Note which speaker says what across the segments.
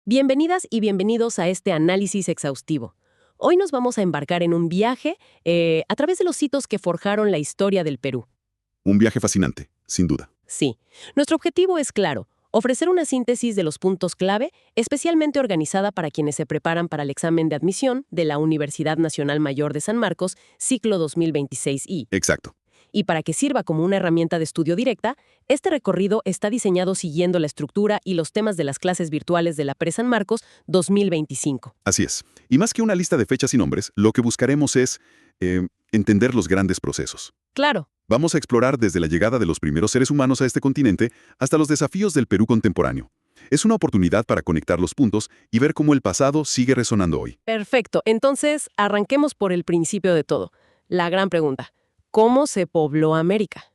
Speaker 1: Bienvenidas y bienvenidos a este análisis exhaustivo. Hoy nos vamos a embarcar en un viaje a través de los hitos que forjaron la historia del Perú.
Speaker 2: Un viaje fascinante, sin duda.
Speaker 1: Sí, nuestro objetivo es claro, ofrecer una síntesis de los puntos clave, especialmente organizada para quienes se preparan para el examen de admisión de la Universidad Nacional Mayor de San Marcos, ciclo 2026I.
Speaker 2: Exacto.
Speaker 1: Y para que sirva como una herramienta de estudio directa, este recorrido está diseñado siguiendo la estructura y los temas de las clases virtuales de la Pre-San Marcos 2025.
Speaker 2: Así es. Y más que una lista de fechas y nombres, lo que buscaremos es entender los grandes procesos.
Speaker 1: Claro.
Speaker 2: Vamos a explorar desde la llegada de los primeros seres humanos a este continente hasta los desafíos del Perú contemporáneo. Es una oportunidad para conectar los puntos y ver cómo el pasado sigue resonando hoy.
Speaker 1: Perfecto. Entonces, arranquemos por el principio de todo. La gran pregunta. ¿Cómo se pobló América?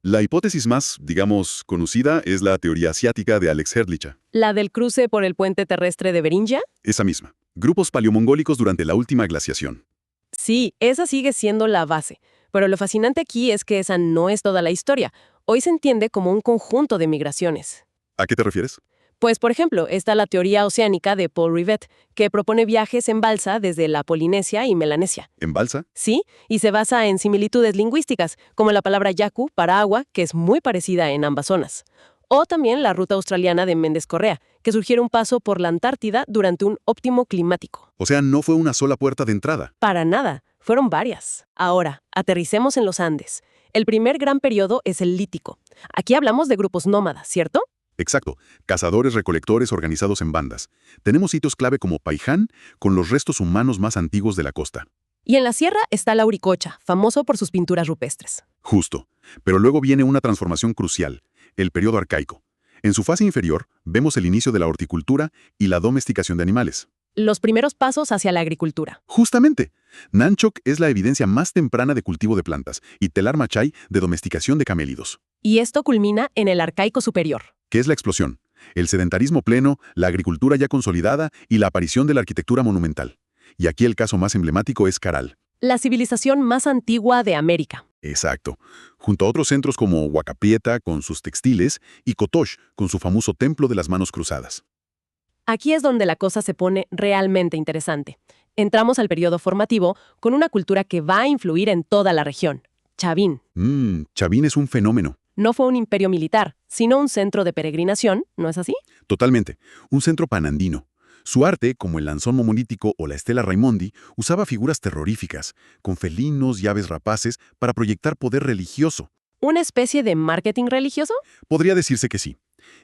Speaker 2: La hipótesis más, digamos, conocida es la teoría asiática de Alex Hrdlicka.
Speaker 1: ¿La del cruce por el puente terrestre de Beringia?
Speaker 2: Esa misma. Grupos paleomongólicos durante la última glaciación.
Speaker 1: Sí, esa sigue siendo la base. Pero lo fascinante aquí es que esa no es toda la historia. Hoy se entiende como un conjunto de migraciones.
Speaker 2: ¿A qué te refieres?
Speaker 1: Pues, por ejemplo, está la teoría oceánica de Paul Rivet, que propone viajes en balsa desde la Polinesia y Melanesia.
Speaker 2: ¿En balsa?
Speaker 1: Sí, y se basa en similitudes lingüísticas, como la palabra yacu para agua, que es muy parecida en ambas zonas. O también la ruta australiana de Méndez Correa, que sugiere un paso por la Antártida durante un óptimo climático.
Speaker 2: O sea, no fue una sola puerta de entrada.
Speaker 1: Para nada, fueron varias. Ahora, aterricemos en los Andes. El primer gran periodo es el Lítico. Aquí hablamos de grupos nómadas, ¿cierto?
Speaker 2: Exacto. Cazadores-recolectores organizados en bandas. Tenemos sitios clave como Paiján, con los restos humanos más antiguos de la costa.
Speaker 1: Y en la sierra está Lauricocha, famoso por sus pinturas rupestres.
Speaker 2: Justo. Pero luego viene una transformación crucial, el periodo arcaico. En su fase inferior, vemos el inicio de la horticultura y la domesticación de animales.
Speaker 1: Los primeros pasos hacia la agricultura.
Speaker 2: Justamente. Nanchoc es la evidencia más temprana de cultivo de plantas y Telar Machay de domesticación de camélidos.
Speaker 1: Y esto culmina en el Arcaico Superior.
Speaker 2: ¿Qué es la explosión? El sedentarismo pleno, la agricultura ya consolidada y la aparición de la arquitectura monumental. Y aquí el caso más emblemático es Caral.
Speaker 1: La civilización más antigua de América.
Speaker 2: Exacto. Junto a otros centros como Huacaprieta con sus textiles y Cotox con su famoso templo de las manos cruzadas.
Speaker 1: Aquí es donde la cosa se pone realmente interesante. Entramos al periodo formativo con una cultura que va a influir en toda la región. Chavín.
Speaker 2: Chavín es un fenómeno.
Speaker 1: No fue un imperio militar, sino un centro de peregrinación, ¿no es así?
Speaker 2: Totalmente. Un centro panandino. Su arte, como el lanzón monolítico o la estela Raimondi, usaba figuras terroríficas, con felinos y aves rapaces para proyectar poder religioso.
Speaker 1: ¿Una especie de marketing religioso?
Speaker 2: Podría decirse que sí.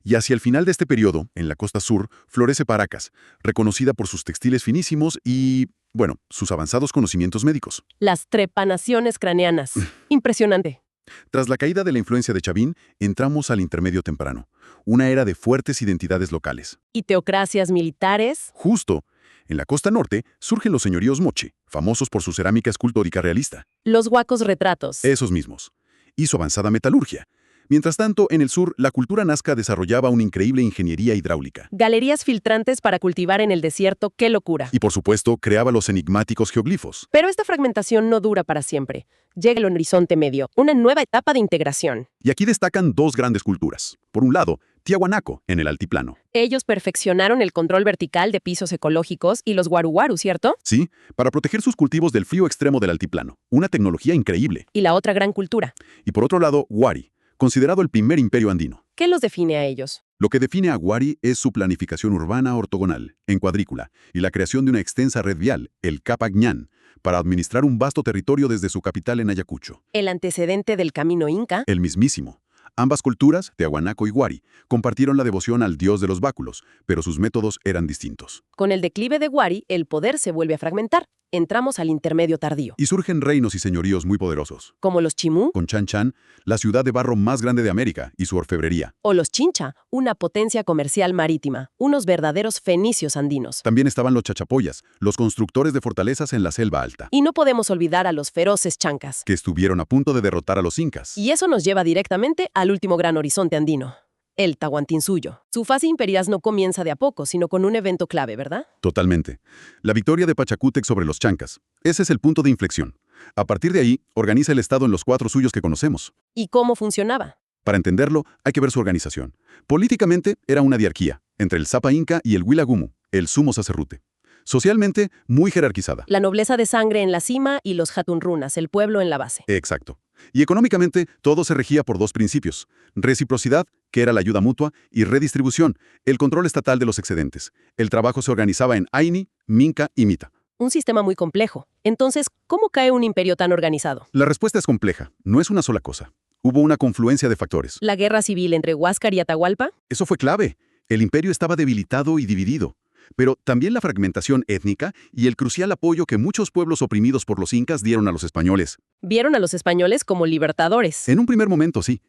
Speaker 2: Y hacia el final de este periodo, en la costa sur, florece Paracas, reconocida por sus textiles finísimos y, bueno, sus avanzados conocimientos médicos.
Speaker 1: Las trepanaciones craneanas. Impresionante.
Speaker 2: Tras la caída de la influencia de Chavín, entramos al intermedio temprano, una era de fuertes identidades locales.
Speaker 1: ¿Y teocracias militares?
Speaker 2: Justo. En la costa norte surgen los señoríos Moche, famosos por su cerámica escultórica realista.
Speaker 1: Los huacos retratos.
Speaker 2: Esos mismos. Y su avanzada metalurgia. Mientras tanto, en el sur, la cultura nazca desarrollaba una increíble ingeniería hidráulica.
Speaker 1: Galerías filtrantes para cultivar en el desierto, ¡qué locura!
Speaker 2: Y por supuesto, creaba los enigmáticos geoglifos.
Speaker 1: Pero esta fragmentación no dura para siempre. Llega el Horizonte Medio, una nueva etapa de integración.
Speaker 2: Y aquí destacan dos grandes culturas. Por un lado, Tiahuanaco, en el altiplano.
Speaker 1: Ellos perfeccionaron el control vertical de pisos ecológicos y los guaruguaru, ¿cierto?
Speaker 2: Sí, para proteger sus cultivos del frío extremo del altiplano. Una tecnología increíble.
Speaker 1: Y la otra gran cultura.
Speaker 2: Y por otro lado, Huari, considerado el primer imperio andino.
Speaker 1: ¿Qué los define a ellos?
Speaker 2: Lo que define a Huari es su planificación urbana ortogonal, en cuadrícula, y la creación de una extensa red vial, el Capagñán, para administrar un vasto territorio desde su capital en Ayacucho.
Speaker 1: El antecedente del camino inca.
Speaker 2: El mismísimo. Ambas culturas, Tiahuanaco y Huari, compartieron la devoción al dios de los báculos, pero sus métodos eran distintos.
Speaker 1: Con el declive de Huari, el poder se vuelve a fragmentar. Entramos al intermedio tardío.
Speaker 2: Y surgen reinos y señoríos muy poderosos.
Speaker 1: Como los Chimú.
Speaker 2: Con Chan Chan, la ciudad de barro más grande de América, y su orfebrería.
Speaker 1: O los Chincha, una potencia comercial marítima. Unos verdaderos fenicios andinos.
Speaker 2: También estaban los chachapoyas, los constructores de fortalezas en la selva alta.
Speaker 1: Y no podemos olvidar a los feroces chancas.
Speaker 2: Que estuvieron a punto de derrotar a los incas.
Speaker 1: Y eso nos lleva directamente al último gran horizonte andino. El Tahuantinsuyo. Su fase imperial no comienza de a poco, sino con un evento clave, ¿verdad?
Speaker 2: Totalmente. La victoria de Pachacútec sobre los chancas. Ese es el punto de inflexión. A partir de ahí, organiza el Estado en los 4 suyos que conocemos.
Speaker 1: ¿Y cómo funcionaba?
Speaker 2: Para entenderlo, hay que ver su organización. Políticamente, era una diarquía. entre el Sapa Inca y el Huila-Gumu, el sumo sacerdote. Socialmente, muy jerarquizada.
Speaker 1: La nobleza de sangre en la cima y los Hatunrunas, el pueblo en la base.
Speaker 2: Exacto. Y económicamente, todo se regía por dos principios: reciprocidad, que era la ayuda mutua, y redistribución, el control estatal de los excedentes. El trabajo se organizaba en Aini, Minca y Mita.
Speaker 1: Un sistema muy complejo. Entonces, ¿cómo cae un imperio tan organizado?
Speaker 2: La respuesta es compleja, no es una sola cosa. Hubo una confluencia de factores.
Speaker 1: ¿La guerra civil entre Huáscar y Atahualpa?
Speaker 2: Eso fue clave. El imperio estaba debilitado y dividido. Pero también la fragmentación étnica y el crucial apoyo que muchos pueblos oprimidos por los incas dieron a los españoles.
Speaker 1: Vieron a los españoles como libertadores.
Speaker 2: En un primer momento, sí.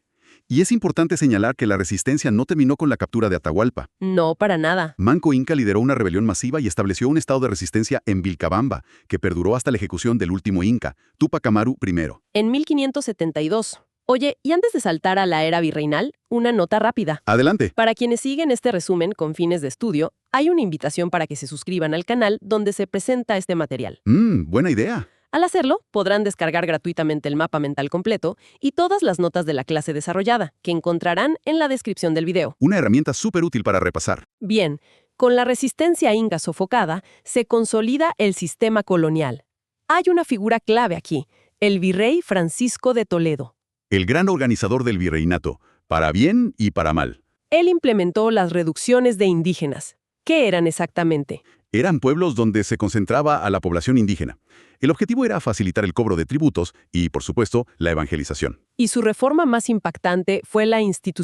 Speaker 2: Y es importante señalar que la resistencia no terminó con la captura de Atahualpa.
Speaker 1: No, para nada.
Speaker 2: Manco Inca lideró una rebelión masiva y estableció un estado de resistencia en Vilcabamba, que perduró hasta la ejecución del último Inca, Túpac Amaru I.
Speaker 1: En 1572. Oye, y antes de saltar a la era virreinal, una nota rápida.
Speaker 2: Adelante.
Speaker 1: Para quienes siguen este resumen con fines de estudio, hay una invitación para que se suscriban al canal donde se presenta este material.
Speaker 2: Buena idea.
Speaker 1: Al hacerlo, podrán descargar gratuitamente el mapa mental completo y todas las notas de la clase desarrollada, que encontrarán en la descripción del video.
Speaker 2: Una herramienta súper útil para repasar.
Speaker 1: Bien, con la resistencia inca sofocada, se consolida el sistema colonial. Hay una figura clave aquí, el virrey Francisco de Toledo.
Speaker 2: El gran organizador del virreinato, para bien y para mal.
Speaker 1: Él implementó las reducciones de indígenas. ¿Qué eran exactamente?
Speaker 2: Eran pueblos donde se concentraba a la población indígena. El objetivo era facilitar el cobro de tributos y, por supuesto, la evangelización.
Speaker 1: Y su reforma más impactante fue la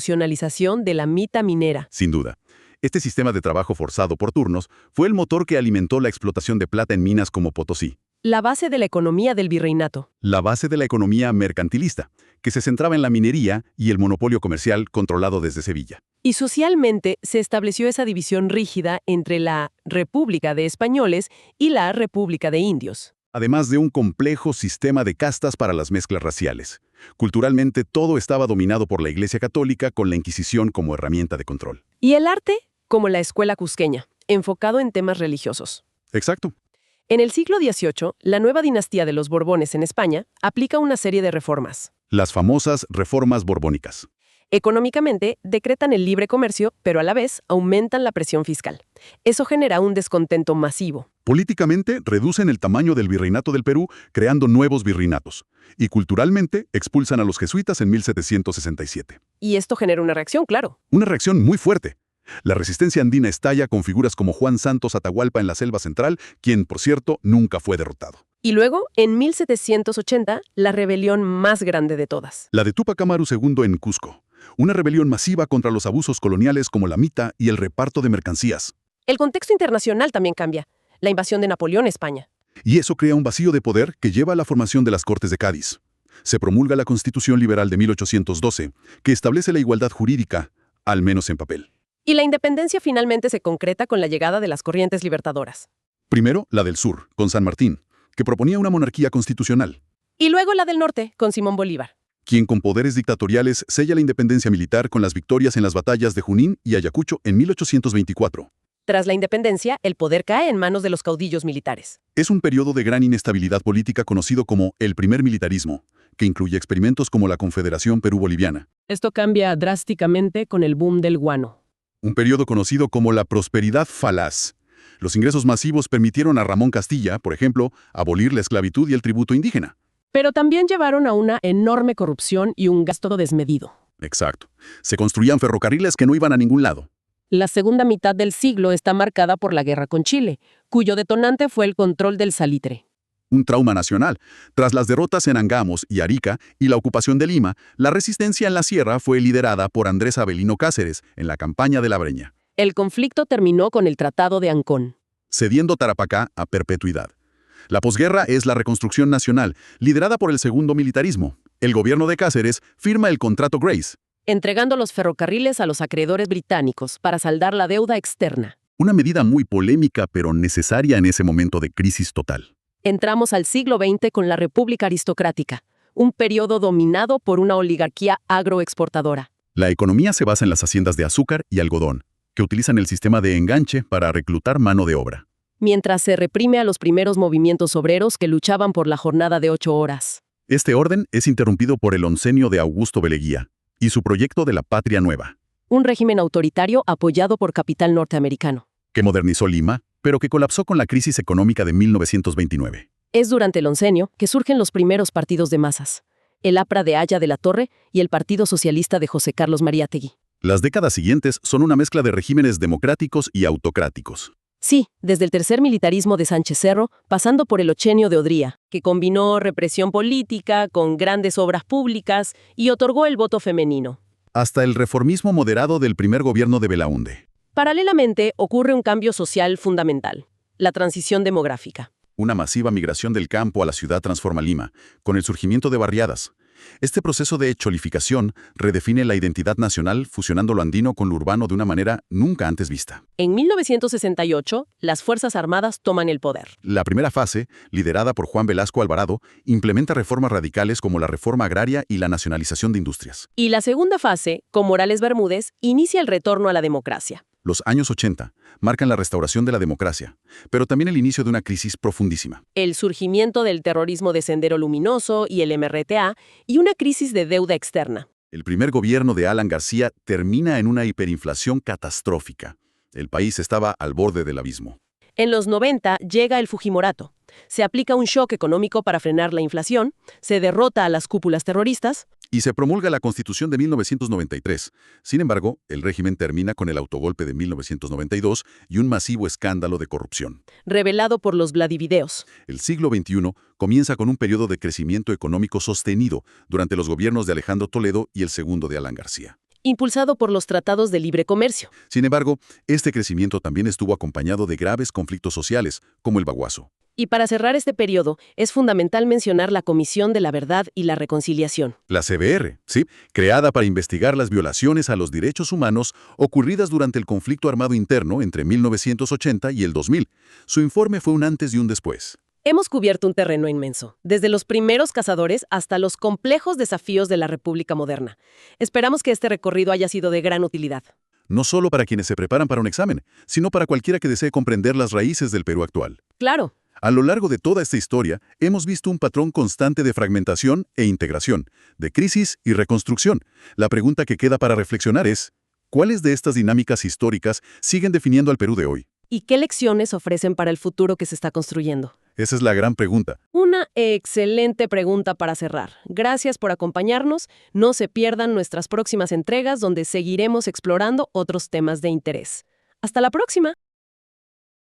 Speaker 1: institucionalización de la mita minera.
Speaker 2: Sin duda. Este sistema de trabajo forzado por turnos fue el motor que alimentó la explotación de plata en minas como Potosí.
Speaker 1: La base de la economía del virreinato.
Speaker 2: La base de la economía mercantilista, que se centraba en la minería y el monopolio comercial controlado desde Sevilla.
Speaker 1: Y socialmente se estableció esa división rígida entre la República de Españoles y la República de Indios.
Speaker 2: Además de un complejo sistema de castas para las mezclas raciales. Culturalmente, todo estaba dominado por la Iglesia Católica con la Inquisición como herramienta de control.
Speaker 1: Y el arte, como la escuela cusqueña, enfocado en temas religiosos.
Speaker 2: Exacto.
Speaker 1: En el siglo XVIII, la nueva dinastía de los Borbones en España aplica una serie de reformas.
Speaker 2: Las famosas reformas borbónicas.
Speaker 1: Económicamente, decretan el libre comercio, pero a la vez aumentan la presión fiscal. Eso genera un descontento masivo.
Speaker 2: Políticamente, reducen el tamaño del virreinato del Perú, creando nuevos virreinatos. Y culturalmente, expulsan a los jesuitas en 1767.
Speaker 1: Y esto genera una reacción, claro.
Speaker 2: Una reacción muy fuerte. La resistencia andina estalla con figuras como Juan Santos Atahualpa en la Selva Central, quien, por cierto, nunca fue derrotado.
Speaker 1: Y luego, en 1780, la rebelión más grande de todas.
Speaker 2: La de Túpac Amaru II en Cusco. Una rebelión masiva contra los abusos coloniales como la mita y el reparto de mercancías.
Speaker 1: El contexto internacional también cambia. La invasión de Napoleón a España.
Speaker 2: Y eso crea un vacío de poder que lleva a la formación de las Cortes de Cádiz. Se promulga la Constitución Liberal de 1812, que establece la igualdad jurídica, al menos en papel.
Speaker 1: Y la independencia finalmente se concreta con la llegada de las corrientes libertadoras.
Speaker 2: Primero, la del sur, con San Martín, que proponía una monarquía constitucional.
Speaker 1: Y luego la del norte, con Simón Bolívar.
Speaker 2: Quien con poderes dictatoriales sella la independencia militar con las victorias en las batallas de Junín y Ayacucho en 1824.
Speaker 1: Tras la independencia, el poder cae en manos de los caudillos militares.
Speaker 2: Es un periodo de gran inestabilidad política conocido como el primer militarismo, que incluye experimentos como la Confederación Perú-Boliviana.
Speaker 1: Esto cambia drásticamente con el boom del guano.
Speaker 2: Un periodo conocido como la prosperidad falaz. Los ingresos masivos permitieron a Ramón Castilla, por ejemplo, abolir la esclavitud y el tributo indígena.
Speaker 1: Pero también llevaron a una enorme corrupción y un gasto desmedido.
Speaker 2: Exacto. Se construían ferrocarriles que no iban a ningún lado.
Speaker 1: La segunda mitad del siglo está marcada por la guerra con Chile, cuyo detonante fue el control del salitre.
Speaker 2: Un trauma nacional. Tras las derrotas en Angamos y Arica y la ocupación de Lima, la resistencia en la sierra fue liderada por Andrés Avelino Cáceres en la campaña de la Breña,
Speaker 1: El conflicto terminó con el Tratado de Ancón.
Speaker 2: cediendo Tarapacá a perpetuidad. La posguerra es la reconstrucción nacional, liderada por el segundo militarismo. El gobierno de Cáceres firma el Contrato Grace,
Speaker 1: Entregando los ferrocarriles a los acreedores británicos para saldar la deuda externa.
Speaker 2: una medida muy polémica pero necesaria en ese momento de crisis total.
Speaker 1: Entramos al siglo XX con la República Aristocrática, un periodo dominado por una oligarquía agroexportadora.
Speaker 2: La economía se basa en las haciendas de azúcar y algodón, que utilizan el sistema de enganche para reclutar mano de obra.
Speaker 1: Mientras se reprime a los primeros movimientos obreros que luchaban por la jornada de 8 horas.
Speaker 2: Este orden es interrumpido por el oncenio de Augusto Beleguía y su proyecto de la Patria Nueva.
Speaker 1: un régimen autoritario apoyado por capital norteamericano.
Speaker 2: Que modernizó Lima, pero que colapsó con la crisis económica de 1929.
Speaker 1: Es durante el oncenio que surgen los primeros partidos de masas, el APRA de Aya de la Torre y el Partido Socialista de José Carlos Mariátegui.
Speaker 2: Las décadas siguientes son una mezcla de regímenes democráticos y autocráticos.
Speaker 1: Sí, desde el tercer militarismo de Sánchez Cerro, pasando por el ochenio de Odría, que combinó represión política con grandes obras públicas y otorgó el voto femenino.
Speaker 2: Hasta el reformismo moderado del primer gobierno de Belaúnde.
Speaker 1: Paralelamente, ocurre un cambio social fundamental, la transición demográfica.
Speaker 2: Una masiva migración del campo a la ciudad transforma Lima, con el surgimiento de barriadas. Este proceso de cholificación redefine la identidad nacional, fusionando lo andino con lo urbano de una manera nunca antes vista.
Speaker 1: En 1968, las Fuerzas Armadas toman el poder.
Speaker 2: La primera fase, liderada por Juan Velasco Alvarado, implementa reformas radicales como la reforma agraria y la nacionalización de industrias.
Speaker 1: Y la segunda fase, con Morales Bermúdez, inicia el retorno a la democracia.
Speaker 2: Los años 80 marcan la restauración de la democracia, pero también el inicio de una crisis profundísima.
Speaker 1: El surgimiento del terrorismo de Sendero Luminoso y el MRTA, y una crisis de deuda externa.
Speaker 2: El primer gobierno de Alan García termina en una hiperinflación catastrófica. El país estaba al borde del abismo.
Speaker 1: En los 90 llega el Fujimorato. Se aplica un shock económico para frenar la inflación, se derrota a las cúpulas terroristas.
Speaker 2: Y se promulga la Constitución de 1993. Sin embargo, el régimen termina con el autogolpe de 1992 y un masivo escándalo de corrupción.
Speaker 1: Revelado por los Vladivideos.
Speaker 2: El siglo XXI comienza con un periodo de crecimiento económico sostenido durante los gobiernos de Alejandro Toledo y el segundo de Alan García.
Speaker 1: Impulsado por los tratados de libre comercio.
Speaker 2: Sin embargo, este crecimiento también estuvo acompañado de graves conflictos sociales, como el Baguazo.
Speaker 1: Y para cerrar este periodo, es fundamental mencionar la Comisión de la Verdad y la Reconciliación.
Speaker 2: La CBR, sí, creada para investigar las violaciones a los derechos humanos ocurridas durante el conflicto armado interno entre 1980 y el 2000. Su informe fue un antes y un después.
Speaker 1: Hemos cubierto un terreno inmenso, desde los primeros cazadores hasta los complejos desafíos de la República moderna. Esperamos que este recorrido haya sido de gran utilidad.
Speaker 2: No solo para quienes se preparan para un examen, sino para cualquiera que desee comprender las raíces del Perú actual.
Speaker 1: Claro.
Speaker 2: A lo largo de toda esta historia, hemos visto un patrón constante de fragmentación e integración, de crisis y reconstrucción. La pregunta que queda para reflexionar es, ¿cuáles de estas dinámicas históricas siguen definiendo al Perú de hoy?
Speaker 1: ¿Y qué lecciones ofrecen para el futuro que se está construyendo?
Speaker 2: Esa es la gran pregunta.
Speaker 1: Una excelente pregunta para cerrar. Gracias por acompañarnos. No se pierdan nuestras próximas entregas donde seguiremos explorando otros temas de interés. ¡Hasta la próxima!